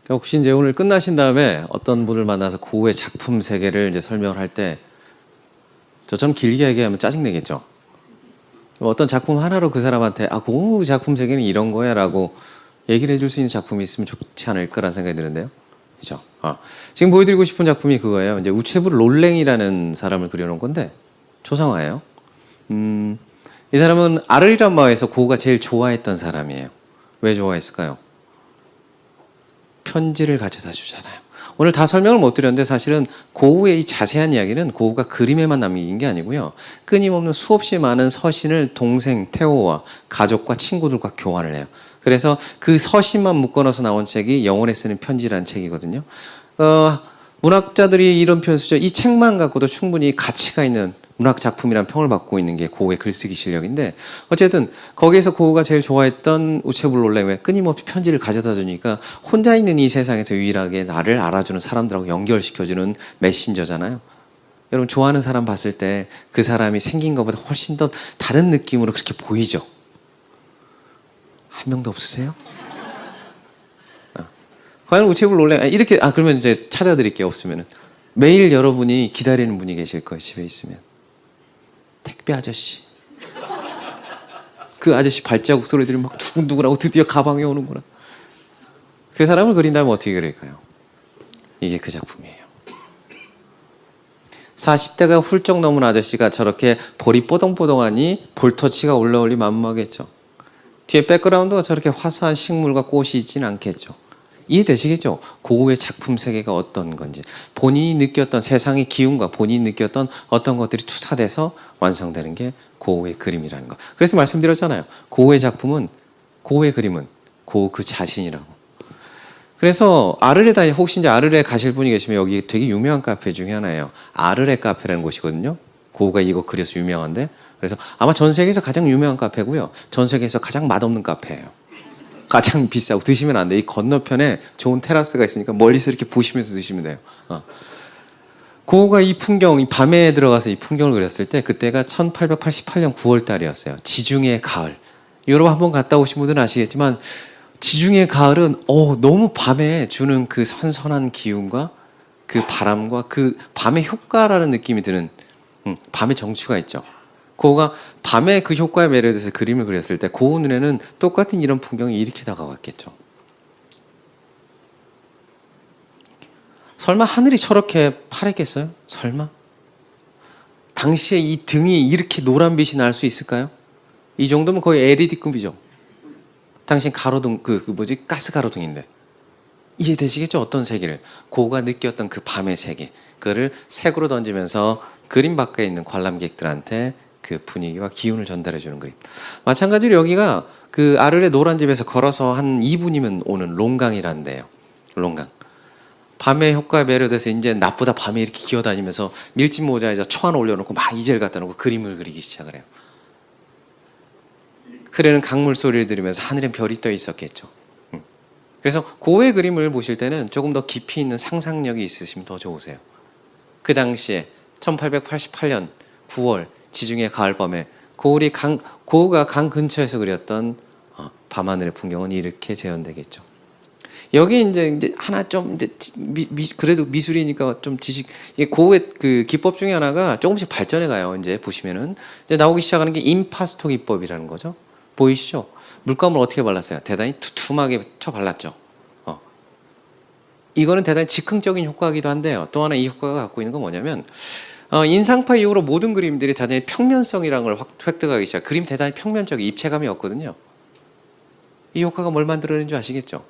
혹시 이제 오늘 끝나신 다음에 어떤 분을 만나서 고우의 작품 세계를 이제 설명을 할 때 저처럼 길게 얘기하면 짜증내겠죠. 어떤 작품 하나로 그 사람한테 고우 작품 세계는 이런 거야라고 얘기를 해줄 수 있는 작품이 있으면 좋지 않을까라는 생각이 드는데요. 그죠? 지금 보여드리고 싶은 작품이 그거예요. 이제 우체부 롤랭이라는 사람을 그려놓은 건데 초상화예요. 이 사람은 아르리란 마을에서 고우가 제일 좋아했던 사람이에요. 왜 좋아했을까요? 편지를 가져다 주잖아요. 오늘 다 설명을 못 드렸는데 사실은 고우의 이 자세한 이야기는 고우가 그림에만 남긴 게 아니고요. 끊임없는 수없이 많은 서신을 동생 테오와 가족과 친구들과 교환을 해요. 그래서 그 서신만 묶어넣어서 나온 책이 영혼에 쓰는 편지라는 책이거든요. 문학자들이 이런 표현 쓰죠. 이 책만 갖고도 충분히 가치가 있는 문학 작품이라는 평을 받고 있는 게 고우의 글쓰기 실력인데, 어쨌든 거기에서 고우가 제일 좋아했던 우체부 롤랭에 끊임없이 편지를 가져다 주니까 혼자 있는 이 세상에서 유일하게 나를 알아주는 사람들하고 연결시켜주는 메신저잖아요. 여러분 좋아하는 사람 봤을 때 그 사람이 생긴 것보다 훨씬 더 다른 느낌으로 그렇게 보이죠? 한 명도 없으세요? 과연 우체부 롤랭 이렇게 그러면 이제 찾아드릴게요. 없으면은 매일 여러분이 기다리는 분이 계실 거예요. 집에 있으면 택배 아저씨. 그 아저씨 발자국 소리 들으면 막 두근두근하고 드디어 가방에 오는구나. 그 사람을 그린다면 어떻게 그릴까요? 이게 그 작품이에요. 40대가 훌쩍 넘은 아저씨가 저렇게 볼이 뽀동뽀동하니 볼터치가 올라올리 만무하겠죠. 뒤에 백그라운드가 저렇게 화사한 식물과 꽃이 있지는 않겠죠. 이해되시겠죠? 고우의 작품 세계가 어떤 건지, 본인이 느꼈던 세상의 기운과 본인이 느꼈던 어떤 것들이 투사돼서 완성되는 게 고우의 그림이라는 거. 그래서 말씀드렸잖아요. 고우의 작품은, 고우의 그림은 고우 그 자신이라고. 그래서 아르레 혹시 이제 아르레 가실 분이 계시면 여기 되게 유명한 카페 중에 하나예요. 아르레 카페라는 곳이거든요. 고우가 이거 그려서 유명한데, 그래서 아마 전 세계에서 가장 유명한 카페고요. 전 세계에서 가장 맛없는 카페예요. 가장 비싸고 드시면 안 돼. 이 건너편에 좋은 테라스가 있으니까 멀리서 이렇게 보시면서 드시면 돼요. 고우가 이 풍경, 이 밤에 들어가서 이 풍경을 그렸을 때 그때가 1888년 9월 달이었어요. 지중해 가을. 여러분 한번 갔다 오신 분들은 아시겠지만 지중해 가을은 너무 밤에 주는 그 선선한 기운과 그 바람과 그 밤의 효과라는 느낌이 드는 밤의 정취가 있죠. 고우가 밤에 그 효과에 매료돼서 그림을 그렸을 때 고우 눈에는 똑같은 이런 풍경이 이렇게 다가왔겠죠. 설마 하늘이 저렇게 파랬겠어요? 설마? 당시에 이 등이 이렇게 노란빛이 날 수 있을까요? 이 정도면 거의 LED급이죠. 당신 가로등, 가스 가로등인데. 이해되시겠죠? 어떤 세계를. 고우가 느꼈던 그 밤의 세계. 그거를 색으로 던지면서 그림 밖에 있는 관람객들한테 그 분위기와 기운을 전달해 주는 그림. 마찬가지로 여기가 그 아르레 노란 집에서 걸어서 한 2분이면 오는 롱강이라는 데예요. 롱강. 밤의 효과에 매료돼서 이제 낮보다 밤에 이렇게 기어다니면서 밀짚 모자에다 초 하나 올려놓고 막 이젤 갖다 놓고 그림을 그리기 시작을 해요. 흐르는 강물 소리를 들으면서 하늘엔 별이 떠 있었겠죠. 그래서 고우의 그림을 보실 때는 조금 더 깊이 있는 상상력이 있으시면 더 좋으세요. 그 당시에 1888년 9월 지중해 가을밤에 고우가 강 근처에서 그렸던 밤하늘의 풍경은 이렇게 재현되겠죠. 여기 이제 하나 좀 이제 그래도 미술이니까 좀 고우의 그 기법 중에 하나가 조금씩 발전해 가요. 이제 보시면은 이제 나오기 시작하는 게 임파스토 기법이라는 거죠. 보이시죠? 물감을 어떻게 발랐어요? 대단히 두툼하게 쳐 발랐죠. 이거는 대단히 즉흥적인 효과이기도 한데요. 또 하나 이 효과가 갖고 있는 건 뭐냐면 인상파 이후로 모든 그림들이 대단히 평면성이라는 걸 획득하기 시작. 그림 대단히 평면적인 입체감이 없거든요. 이 효과가 뭘 만들어내는 줄 아시겠죠?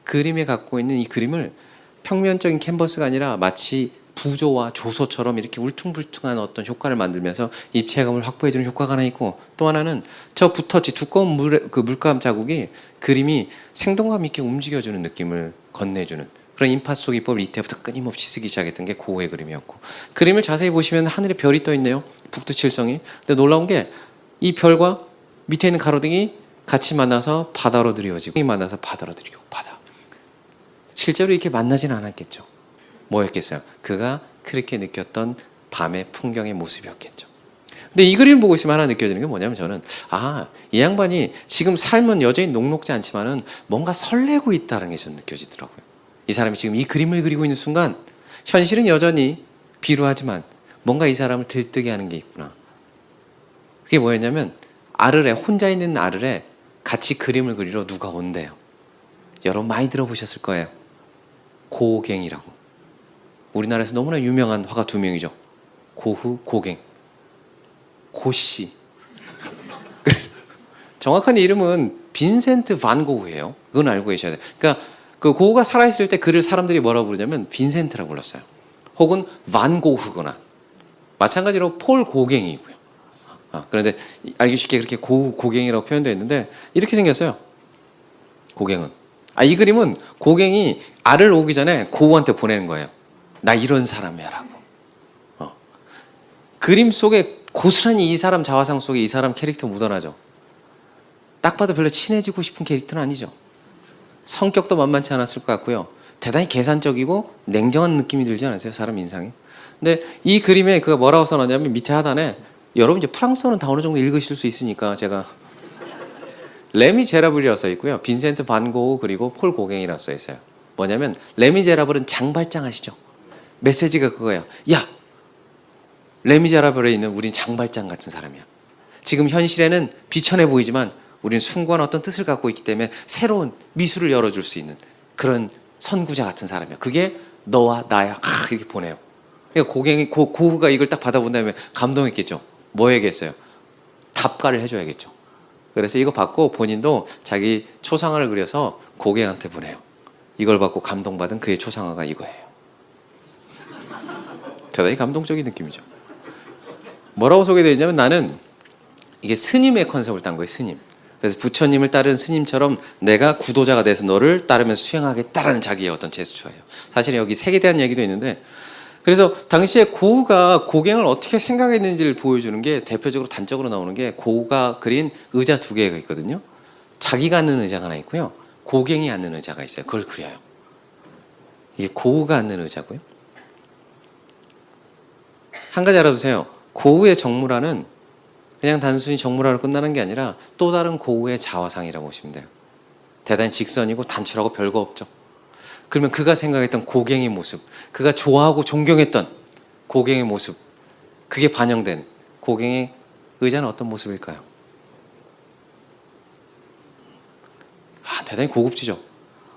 그림에 갖고 있는 이 그림을 평면적인 캔버스가 아니라 마치 부조와 조소처럼 이렇게 울퉁불퉁한 어떤 효과를 만들면서 입체감을 확보해주는 효과가 하나 있고, 또 하나는 저 붓터치 두꺼운 물감 자국이 그림이 생동감 있게 움직여주는 느낌을 건네주는 그런 임파스토 기법을 이때부터 끊임없이 쓰기 시작했던 게 고우의 그림이었고, 그림을 자세히 보시면 하늘에 별이 떠 있네요. 북두칠성이. 근데 놀라운 게 이 별과 밑에 있는 가로등이 같이 만나서 바다로 드리워지고 만나서 바다로 드리고 바다. 실제로 이렇게 만나지는 않았겠죠. 뭐였겠어요? 그가 그렇게 느꼈던 밤의 풍경의 모습이었겠죠. 근데 이 그림을 보고 있으면 하나 느껴지는 게 뭐냐면 저는 이 양반이 지금 삶은 여전히 녹록지 않지만은 뭔가 설레고 있다는 게 전 느껴지더라고요. 이 사람이 지금 이 그림을 그리고 있는 순간 현실은 여전히 비루하지만 뭔가 이 사람을 들뜨게 하는 게 있구나. 그게 뭐였냐면 아르레, 혼자 있는 아르레 같이 그림을 그리러 누가 온대요. 여러분 많이 들어보셨을 거예요. 고갱이라고. 우리나라에서 너무나 유명한 화가 두 명이죠. 고흐, 고갱. 고씨. 그래서 정확한 이름은 빈센트 반 고흐예요. 그건 알고 계셔야 돼요. 그러니까 그 고흐가 살아있을 때 그를 사람들이 뭐라고 부르냐면 빈센트라고 불렀어요. 혹은 반 고흐거나 마찬가지로 폴 고갱이고요. 그런데 알기 쉽게 그렇게 고흐, 고갱이라고 표현되어 있는데 이렇게 생겼어요. 고갱은. 이 그림은 고갱이 알을 오기 전에 고흐한테 보내는 거예요. 나 이런 사람이야 라고. 그림 속에 고스란히 이 사람 자화상 속에 이 사람 캐릭터 묻어나죠. 딱 봐도 별로 친해지고 싶은 캐릭터는 아니죠. 성격도 만만치 않았을 것 같고요. 대단히 계산적이고 냉정한 느낌이 들지 않으세요? 사람 인상이. 근데 이 그림에 그가 뭐라고 써놨냐면 밑에 하단에 여러분 이제 프랑스어는 다 어느 정도 읽으실 수 있으니까 제가 레미제라블이라고 써 있고요. 빈센트 반 고흐 그리고 폴 고갱이라고 써 있어요. 뭐냐면 레미제라블은 장발장 아시죠? 메시지가 그거예요. 야, 레미제라블에 있는 우린 장발장 같은 사람이야. 지금 현실에는 비천해 보이지만 우리는 숭고한 어떤 뜻을 갖고 있기 때문에 새로운 미술을 열어줄 수 있는 그런 선구자 같은 사람이야. 그게 너와 나야. 이렇게 보내요. 그러니까 고흐가 이걸 딱 받아본 다음에 감동했겠죠. 뭐 해야겠어요? 답가를 해줘야겠죠. 그래서 이거 받고 본인도 자기 초상화를 그려서 고갱한테 보내요. 이걸 받고 감동받은 그의 초상화가 이거예요. 대단히 감동적인 느낌이죠. 뭐라고 소개되어 있냐면 나는 이게 스님의 컨셉을 딴 거예요. 스님. 그래서 부처님을 따르는 스님처럼 내가 구도자가 돼서 너를 따르면서 수행하겠다라는 자기의 어떤 제스처예요. 사실 여기 색에 대한 얘기도 있는데 그래서 당시에 고흐가 고갱을 어떻게 생각했는지를 보여주는 게 대표적으로 단적으로 나오는 게 고흐가 그린 의자 두 개가 있거든요. 자기가 앉는 의자가 하나 있고요. 고갱이 앉는 의자가 있어요. 그걸 그려요. 이게 고흐가 앉는 의자고요. 한 가지 알아두세요. 고흐의 정물화는 그냥 단순히 정물화로 끝나는 게 아니라 또 다른 고흐의 자화상이라고 보시면 돼요. 대단히 직선이고 단출하고 별거 없죠. 그러면 그가 생각했던 고갱의 모습, 그가 좋아하고 존경했던 고갱의 모습, 그게 반영된 고갱의 의자는 어떤 모습일까요? 대단히 고급지죠.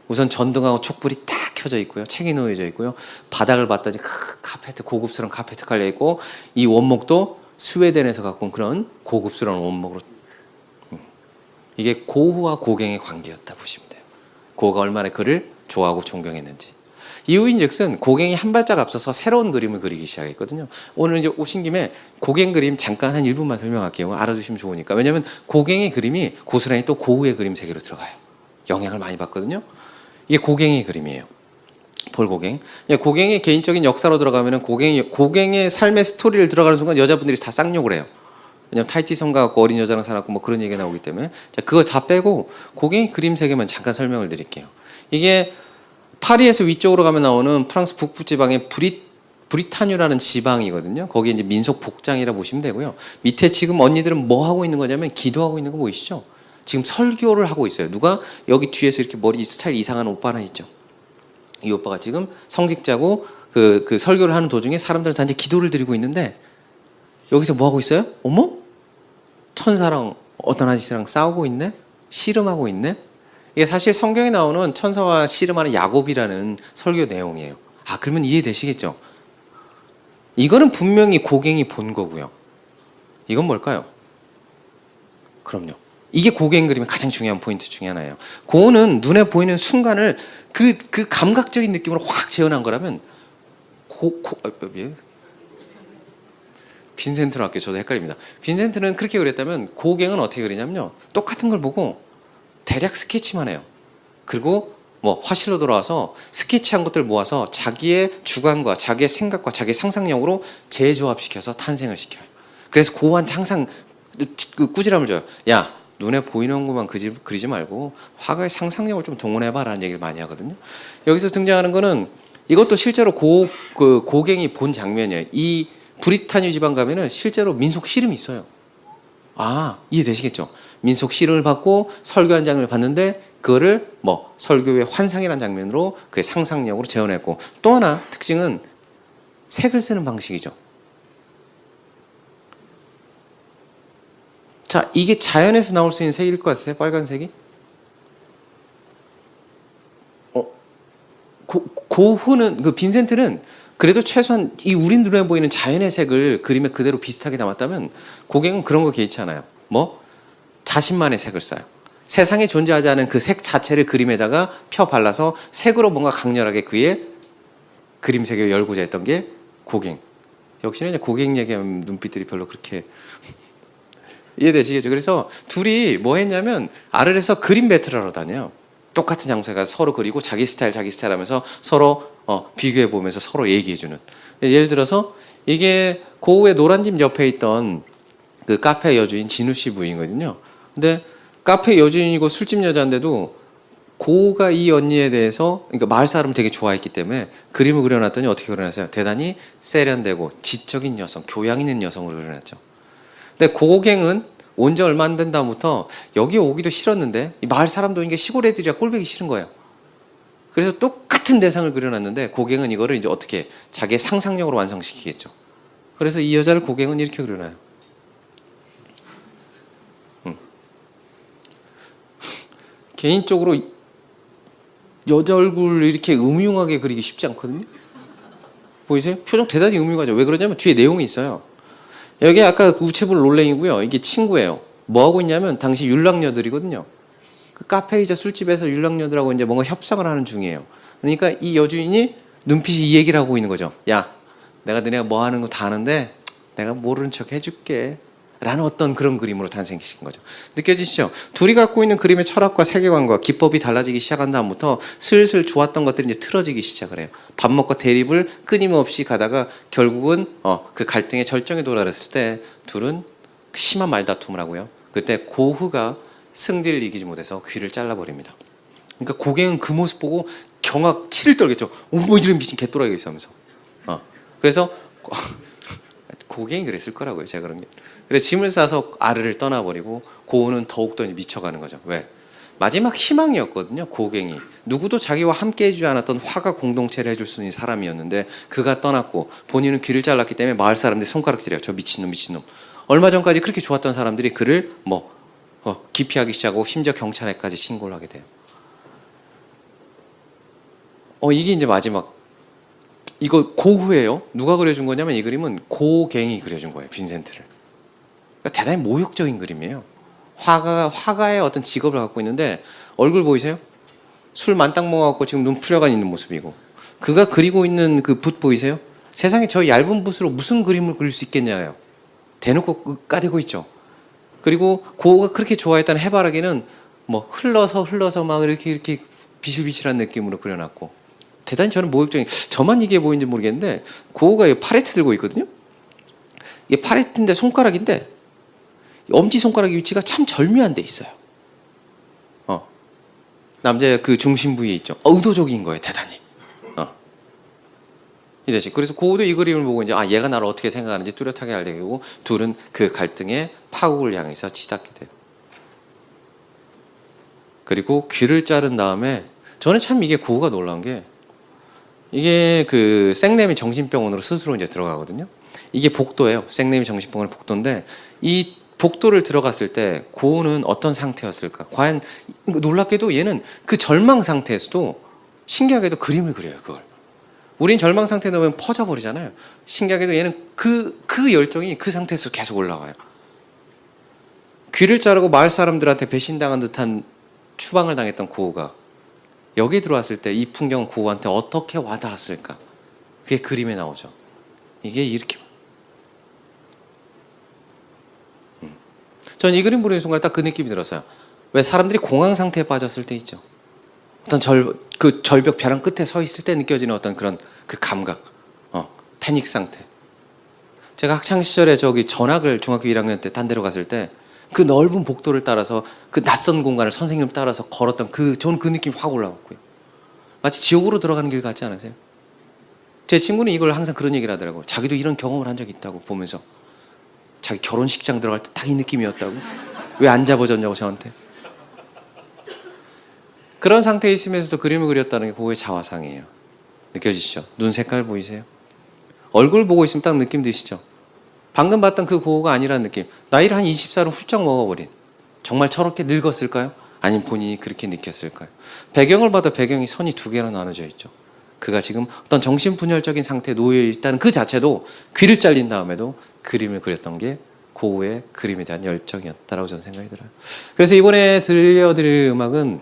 우선 전등하고 촛불이 딱 켜져 있고요. 책이 놓여져 있고요. 바닥을 봤더니 카페트, 고급스러운 카페트 깔려 있고 이 원목도 스웨덴에서 갖고 온 그런 고급스러운 원목으로. 이게 고흐와 고갱의 관계였다 보시면 돼요. 고흐가 얼마나 그를 좋아하고 존경했는지. 이유인즉슨 고갱이 한 발짝 앞서서 새로운 그림을 그리기 시작했거든요. 오늘 이제 오신 김에 고갱 그림 잠깐 한 1분만 설명할게요. 알아두시면 좋으니까. 왜냐하면 고갱의 그림이 고스란히 또 고흐의 그림 세계로 들어가요. 영향을 많이 받거든요. 이게 고갱의 그림이에요. 폴 고갱. 고갱의 개인적인 역사로 들어가면은 고갱의 삶의 스토리를 들어가는 순간 여자분들이 다 쌍욕을 해요. 왜냐면 타이티 성가 갖고 어린 여자랑 살았고 뭐 그런 얘기가 나오기 때문에. 자, 그거 다 빼고 고갱의 그림 세계만 잠깐 설명을 드릴게요. 이게 파리에서 위쪽으로 가면 나오는 프랑스 북부 지방의 브리타뉴라는 지방이거든요. 거기에 이제 민속 복장이라 보시면 되고요. 밑에 지금 언니들은 뭐 하고 있는 거냐면 기도하고 있는 거 보이시죠? 지금 설교를 하고 있어요. 누가 여기 뒤에서 이렇게 머리 스타일 이상한 오빠 하나 있죠. 이 오빠가 지금 성직자고 그 설교를 하는 도중에 사람들은 다 이제 기도를 드리고 있는데 여기서 뭐 하고 있어요? 어머? 천사랑 어떤 아저씨랑 싸우고 있네? 씨름하고 있네? 이게 사실 성경에 나오는 천사와 씨름하는 야곱이라는 설교 내용이에요. 그러면 이해되시겠죠? 이거는 분명히 고갱이 본 거고요. 이건 뭘까요? 그럼요. 이게 고갱 그림의 가장 중요한 포인트 중에 하나예요. 고흐는 눈에 보이는 순간을 그 감각적인 느낌으로 확 재현한 거라면 빈센트로 할게요. 저도 헷갈립니다. 빈센트는 그렇게 그렸다면 고갱은 어떻게 그리냐면요. 똑같은 걸 보고 대략 스케치만 해요. 그리고 뭐 화실로 돌아와서 스케치한 것들 모아서 자기의 주관과 자기의 생각과 자기의 상상력으로 재조합시켜서 탄생을 시켜요. 그래서 고흐한테 항상 꾸지람을 줘요. 야, 눈에 보이는 것만 그리지 말고 화가의 상상력을 좀 동원해봐라는 얘기를 많이 하거든요. 여기서 등장하는 거는 이것도 실제로 고갱이 본 장면이에요. 이 브리타뉴 지방 가면은 실제로 민속 씨름이 있어요. 이해되시겠죠? 민속 씨름을 받고 설교하는 장면을 봤는데 그거를 뭐 설교의 환상이라는 장면으로 그의 상상력으로 재현했고, 또 하나 특징은 색을 쓰는 방식이죠. 자, 이게 자연에서 나올 수 있는 색일 것 같으세요? 빨간색이? 고흐는, 그 빈센트는 그래도 최소한 이 우리 눈에 보이는 자연의 색을 그림에 그대로 비슷하게 담았다면, 고갱은 그런 거 개의치 않아요. 뭐? 자신만의 색을 써요. 세상에 존재하지 않은 그 색 자체를 그림에다가 펴 발라서 색으로 뭔가 강렬하게 그의 그림 세계를 열고자 했던 게 고갱. 역시나 이제 고갱 얘기하면 눈빛들이 별로 그렇게 이해되시겠죠? 그래서 둘이 뭐 했냐면 아르에서 그림 배틀하러 다녀요. 똑같은 장소에 가서 서로 그리고 자기 스타일 하면서 서로 비교해 보면서 서로 얘기해 주는. 예를 들어서 이게 고우의 노란 집 옆에 있던 그 카페 여주인 진우 씨 부인이거든요. 근데 카페 여주인이고 술집 여자인데도 고우가 이 언니에 대해서, 그러니까 마을 사람을 되게 좋아했기 때문에 그림을 그려놨더니 어떻게 그려놨어요? 대단히 세련되고 지적인 여성, 교양 있는 여성으로 그려놨죠. 근데 고갱은 온 지 얼마 안 된 다음부터 여기 오기도 싫었는데 이 마을 사람도 오는 게 시골 애들이라 꼴보기 싫은 거예요. 그래서 똑같은 대상을 그려놨는데 고갱은 이거를 이제 어떻게 자기의 상상력으로 완성시키겠죠. 그래서 이 여자를 고갱은 이렇게 그려놔요. 개인적으로 여자 얼굴을 이렇게 음흉하게 그리기 쉽지 않거든요. 보이세요? 표정 대단히 음흉하죠. 왜 그러냐면 뒤에 내용이 있어요. 여기 아까 우체부 롤랭이고요. 이게 친구예요. 뭐 하고 있냐면 당시 율랑녀들이거든요. 그 카페이자 술집에서 율랑녀들하고 이제 뭔가 협상을 하는 중이에요. 그러니까 이 여주인이 눈빛이 이 얘기를 하고 있는 거죠. 야, 내가 너네가 뭐 하는 거 다 아는데 내가 모르는 척 해줄게. 라는 어떤 그런 그림으로 탄생시킨 거죠. 느껴지시죠? 둘이 갖고 있는 그림의 철학과 세계관과 기법이 달라지기 시작한 다음부터 슬슬 좋았던 것들이 이제 틀어지기 시작을 해요. 밥 먹고 대립을 끊임없이 가다가 결국은 그 갈등의 절정에 도달했을 때 둘은 심한 말다툼을 하고요. 그때 고흐가 승리를 이기지 못해서 귀를 잘라버립니다. 그러니까 고갱은 그 모습 보고 경악 치를 떨겠죠. 뭐 이런 미친 개또라이가 있어 하면서. 그래서 고갱이 그랬을 거라고요. 제가 그런 게. 그래서 짐을 싸서 아르를 떠나버리고 고우는 더욱더 미쳐가는 거죠. 왜? 마지막 희망이었거든요. 고갱이. 누구도 자기와 함께 해주지 않았던 화가 공동체를 해줄 수 있는 사람이었는데 그가 떠났고 본인은 귀를 잘랐기 때문에 마을 사람들이 손가락질해요. 저 미친놈. 얼마 전까지 그렇게 좋았던 사람들이 그를 기피하기 시작하고 심지어 경찰에까지 신고를 하게 돼요. 이게 이제 마지막. 이거 고흐예요. 누가 그려준 거냐면 이 그림은 고갱이 그려준 거예요. 빈센트를. 그러니까 대단히 모욕적인 그림이에요. 화가의 어떤 직업을 갖고 있는데 얼굴 보이세요? 술 만땅 먹어갖고 지금 눈 풀려가 있는 모습이고, 그가 그리고 있는 그 붓 보이세요? 세상에 저 얇은 붓으로 무슨 그림을 그릴 수 있겠냐요. 대놓고 까대고 있죠. 그리고 고흐가 그렇게 좋아했다는 해바라기는 뭐 흘러서 막 이렇게 비실비실한 느낌으로 그려놨고, 대단히 저는 모욕적인, 저만 이게 보이는지 모르겠는데 고흐가 팔레트 들고 있거든요. 이게 팔레트인데 손가락인데 엄지손가락 위치가 참 절묘한 데 있어요. 남자의 그 중심 부위에 있죠. 의도적인 거예요, 대단히. 이 자식. 그래서 고흐도 이 그림을 보고 이제 얘가 나를 어떻게 생각하는지 뚜렷하게 알게, 둘은 그 갈등의 파국을 향해서 치닫게 돼요. 그리고 귀를 자른 다음에 저는 참 이게 고흐가 놀라운 게, 이게 그 생레미 정신병원으로 스스로 이제 들어가거든요. 이게 복도예요. 생레미 정신병원 복도인데 이 복도를 들어갔을 때 고흐는 어떤 상태였을까? 과연 놀랍게도 얘는 그 절망 상태에서도 신기하게도 그림을 그려요. 그걸. 우린 절망 상태에 넣으면 퍼져버리잖아요. 신기하게도 얘는 그 열정이 그 상태에서 계속 올라와요. 귀를 자르고 마을 사람들한테 배신당한 듯한 추방을 당했던 고흐가 여기 들어왔을 때 이 풍경은 고흐한테 어떻게 와닿았을까? 그게 그림에 나오죠. 이게 이렇게. 전 이 그림 보는 순간 딱 그 느낌이 들었어요. 왜 사람들이 공황 상태에 빠졌을 때 있죠. 어떤 절벽 벼랑 끝에 서 있을 때 느껴지는 어떤 그런 그 감각, 패닉 상태. 제가 학창 시절에 저기 전학을 중학교 1학년 때 딴 데로 갔을 때 그 넓은 복도를 따라서 그 낯선 공간을 선생님을 따라서 걸었던 저는 그 느낌이 확 올라왔고요. 마치 지옥으로 들어가는 길 같지 않으세요? 제 친구는 이걸 항상 그런 얘기를 하더라고요. 자기도 이런 경험을 한 적이 있다고 보면서. 자기 결혼식장 들어갈 때 딱 이 느낌이었다고. 왜 안 잡아줬냐고 저한테. 그런 상태에 있으면서도 그림을 그렸다는 게 고우의 자화상이에요. 느껴지시죠? 눈 색깔 보이세요? 얼굴 보고 있으면 딱 느낌 드시죠? 방금 봤던 그 고우가 아니라는 느낌. 나이를 한 20살은 훌쩍 먹어버린. 정말 저렇게 늙었을까요? 아니면 본인이 그렇게 느꼈을까요? 배경을 봐도 배경이 선이 두 개로 나눠져 있죠. 그가 지금 어떤 정신분열적인 상태에 놓여 있다는 그 자체도 귀를 잘린 다음에도 그림을 그렸던 게 고우의 그림에 대한 열정이었다라고 저는 생각이 들어요. 그래서 이번에 들려드릴 음악은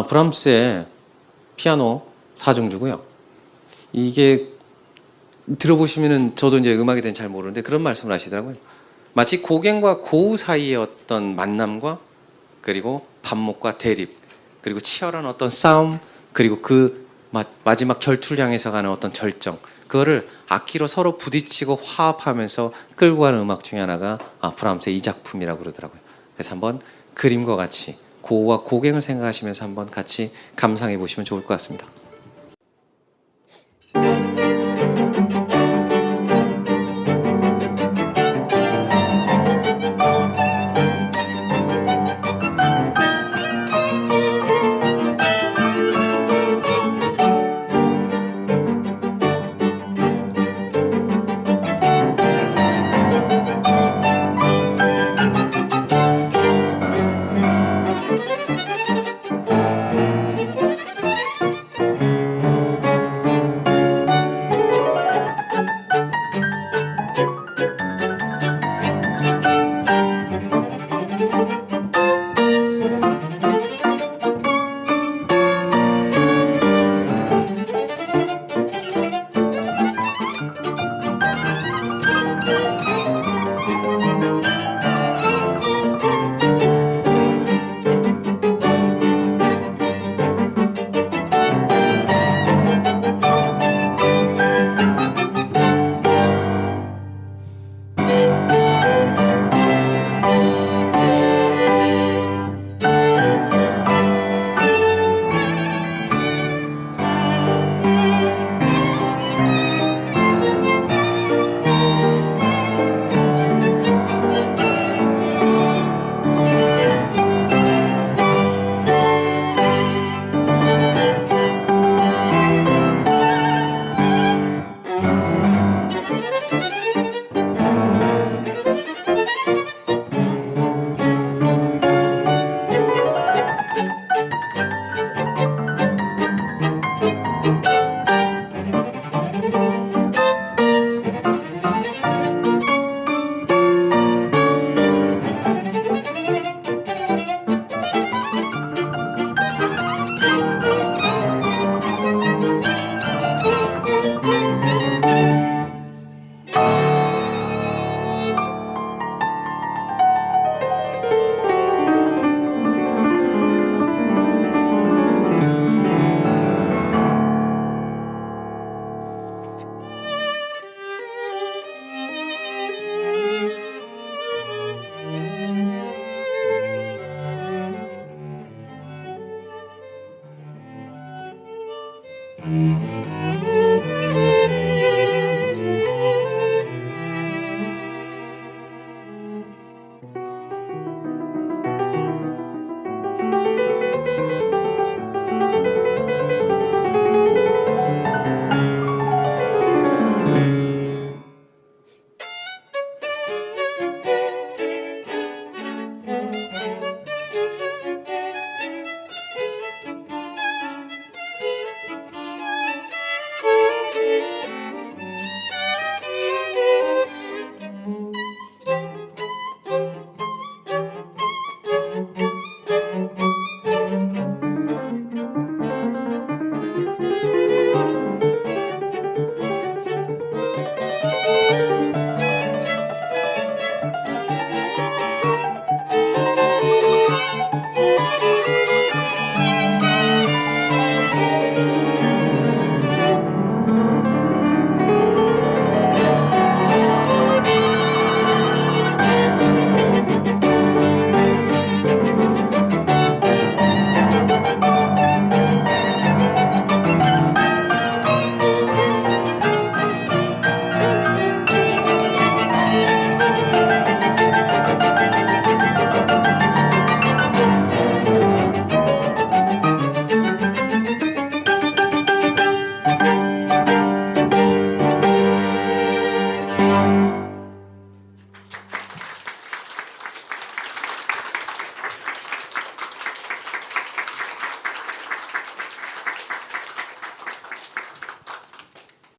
브람스의 피아노 4중주고요. 이게 들어보시면은 저도 이제 음악에 대해서 잘 모르는데 그런 말씀을 하시더라고요. 마치 고갱과 고우 사이의 어떤 만남과 그리고 반목과 대립 그리고 치열한 어떤 싸움 그리고 그 마지막 결투를 향해서 가는 어떤 절정 그거를 악기로 서로 부딪히고 화합하면서 끌고 가는 음악 중에 하나가 브람스의 이 작품이라고 그러더라고요. 그래서 한번 그림과 같이 고우와 고갱을 생각하시면서 한번 같이 감상해 보시면 좋을 것 같습니다.